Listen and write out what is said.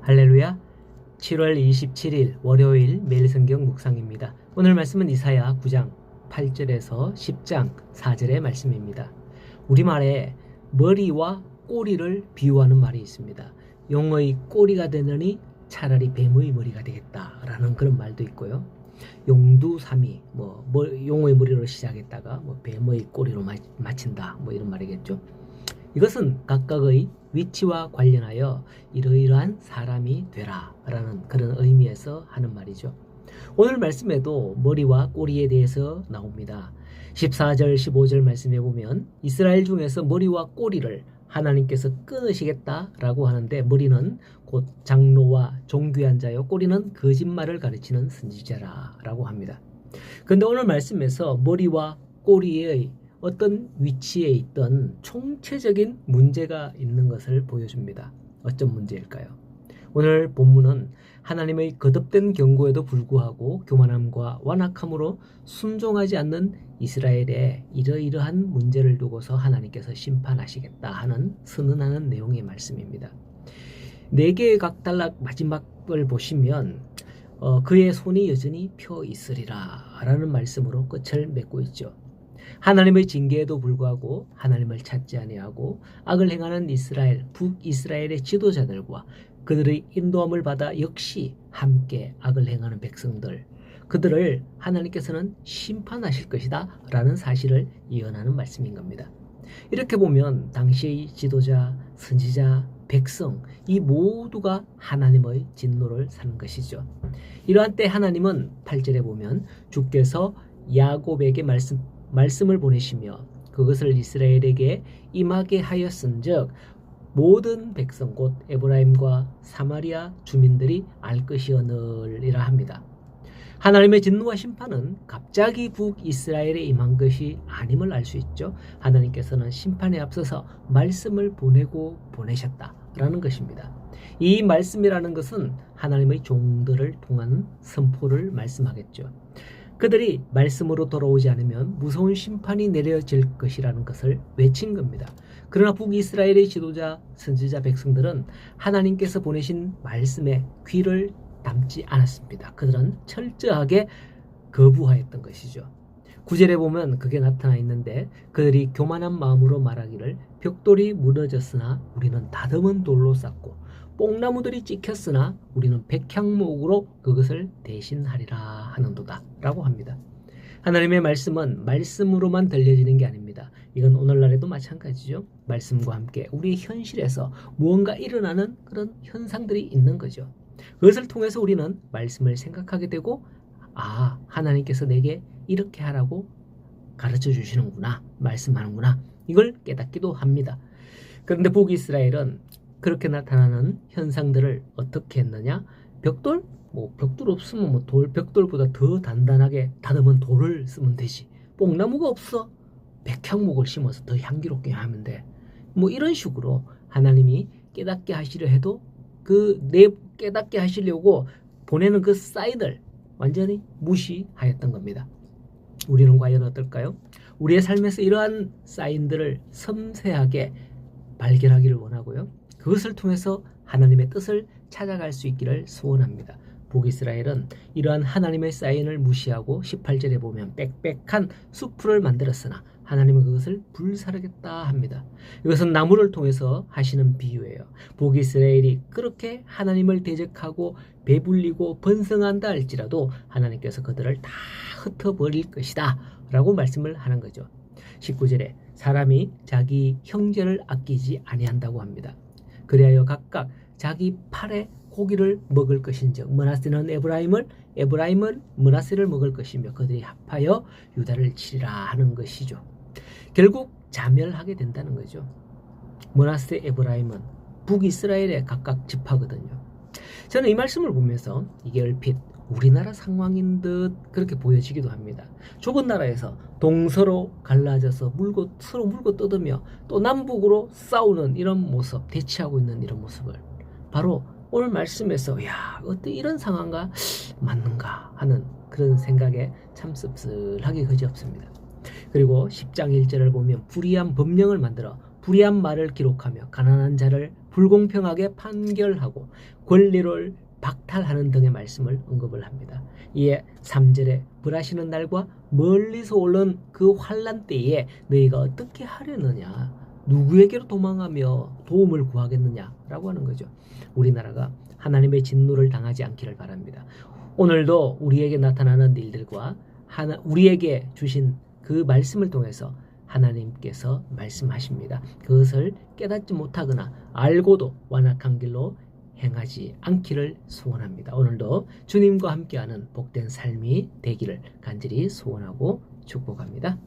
할렐루야. 7월 27일 월요일 매일 성경 묵상입니다. 오늘 말씀은 이사야 9장 8절에서 10장 4절의 말씀입니다. 우리말에 머리와 꼬리를 비유하는 말이 있습니다. 용의 꼬리가 되느니 차라리 뱀의 머리가 되겠다라는 그런 말도 있고요. 용두삼이 용의 머리로 시작했다가 뱀의 꼬리로 마친다 이런 말이겠죠. 이것은 각각의 위치와 관련하여 이러이러한 사람이 되라 라는 그런 의미에서 하는 말이죠. 오늘 말씀에도 머리와 꼬리에 대해서 나옵니다. 14절 15절 말씀에 보면 이스라엘 중에서 머리와 꼬리를 하나님께서 끊으시겠다라고 하는데, 머리는 곧 장로와 종교한 자요, 꼬리는 거짓말을 가르치는 선지자라고 합니다. 그런데 오늘 말씀에서 머리와 꼬리의 어떤 위치에 있던 총체적인 문제가 있는 것을 보여줍니다. 어떤 문제일까요? 오늘 본문은 하나님의 거듭된 경고에도 불구하고 교만함과 완악함으로 순종하지 않는 이스라엘의 이러이러한 문제를 두고서 하나님께서 심판하시겠다 하는 선언하는 내용의 말씀입니다. 4개의 각달락 마지막을 보시면 그의 손이 여전히 펴 있으리라 라는 말씀으로 끝을 맺고 있죠. 하나님의 징계에도 불구하고 하나님을 찾지 아니하고 악을 행하는 이스라엘, 북이스라엘의 지도자들과 그들의 인도함을 받아 역시 함께 악을 행하는 백성들, 그들을 하나님께서는 심판하실 것이다 라는 사실을 예언하는 말씀인 겁니다. 이렇게 보면 당시의 지도자, 선지자, 백성 이 모두가 하나님의 진노를 사는 것이죠. 이러한 때 하나님은 8절에 보면 주께서 야곱에게 말씀을 보내시며 그것을 이스라엘에게 임하게 하였은즉 모든 백성 곧 에브라임과 사마리아 주민들이 알 것이오늘이라 합니다. 하나님의 진노와 심판은 갑자기 북이스라엘에 임한 것이 아님을 알 수 있죠. 하나님께서는 심판에 앞서서 말씀을 보내셨다라는 것입니다. 이 말씀이라는 것은 하나님의 종들을 통한 선포를 말씀하겠죠. 그들이 말씀으로 돌아오지 않으면 무서운 심판이 내려질 것이라는 것을 외친 겁니다. 그러나 북이스라엘의 지도자, 선지자, 백성들은 하나님께서 보내신 말씀에 귀를 담지 않았습니다. 그들은 철저하게 거부하였던 것이죠. 9절에 보면 그게 나타나 있는데, 그들이 교만한 마음으로 말하기를 벽돌이 무너졌으나 우리는 다듬은 돌로 쌓고 뽕나무들이 찍혔으나 우리는 백향목으로 그것을 대신하리라 하는도다 라고 합니다. 하나님의 말씀은 말씀으로만 들려지는 게 아닙니다. 이건 오늘날에도 마찬가지죠. 말씀과 함께 우리 현실에서 무언가 일어나는 그런 현상들이 있는 거죠. 그것을 통해서 우리는 말씀을 생각하게 되고, 하나님께서 내게 이렇게 하라고 가르쳐 주시는구나, 말씀하는구나, 이걸 깨닫기도 합니다. 그런데 북이스라엘은 그렇게 나타나는 현상들을 어떻게 했느냐? 벽돌? 벽돌 없으면 벽돌보다 더 단단하게 다듬은 돌을 쓰면 되지. 뽕나무가 없어? 백향목을 심어서 더 향기롭게 하면 돼. 이런 식으로 하나님이 깨닫게 하시려 해도 깨닫게 하시려고 보내는 그 사인을 완전히 무시하였던 겁니다. 우리는 과연 어떨까요? 우리의 삶에서 이러한 사인들을 섬세하게 발견하기를 원하고요. 그것을 통해서 하나님의 뜻을 찾아갈 수 있기를 소원합니다. 북이스라엘은 이러한 하나님의 사인을 무시하고 18절에 보면 빽빽한 숲을 만들었으나 하나님은 그것을 불사르겠다 합니다. 이것은 나무를 통해서 하시는 비유예요. 북이스라엘이 그렇게 하나님을 대적하고 배불리고 번성한다 할지라도 하나님께서 그들을 다 흩어버릴 것이다 라고 말씀을 하는 거죠. 19절에 사람이 자기 형제를 아끼지 아니한다고 합니다. 그리하여 각각 자기 팔에 고기를 먹을 것인즉 므낫세는 에브라임은 므낫세를 먹을 것이며 그들이 합하여 유다를 치리라 하는 것이죠. 결국 자멸하게 된다는 거죠. 므낫세, 에브라임은 북이스라엘의 각각 지파거든요. 저는 이 말씀을 보면서 이게 얼핏 우리나라 상황인 듯 그렇게 보여지기도 합니다. 좁은 나라에서 동서로 갈라져서 서로 물고 뜯으며 또 남북으로 싸우는 이런 모습, 대치하고 있는 이런 모습을 바로 오늘 말씀에서 어떻게 이런 상황과 맞는가 하는 그런 생각에 참 씁쓸하기 그지없습니다. 그리고 10장 1절을 보면 불의한 법령을 만들어 불의한 말을 기록하며 가난한 자를 불공평하게 판결하고 권리를 박탈하는 등의 말씀을 언급을 합니다. 이에 3절에 벌하시는 날과 멀리서 오는 그 환난 때에 너희가 어떻게 하려느냐, 누구에게로 도망하며 도움을 구하겠느냐라고 하는 거죠. 우리나라가 하나님의 진노를 당하지 않기를 바랍니다. 오늘도 우리에게 나타나는 일들과 우리에게 주신 그 말씀을 통해서 하나님께서 말씀하십니다. 그것을 깨닫지 못하거나 알고도 완악한 길로 행하지 않기를 소원합니다. 오늘도 주님과 함께하는 복된 삶이 되기를 간절히 소원하고 축복합니다.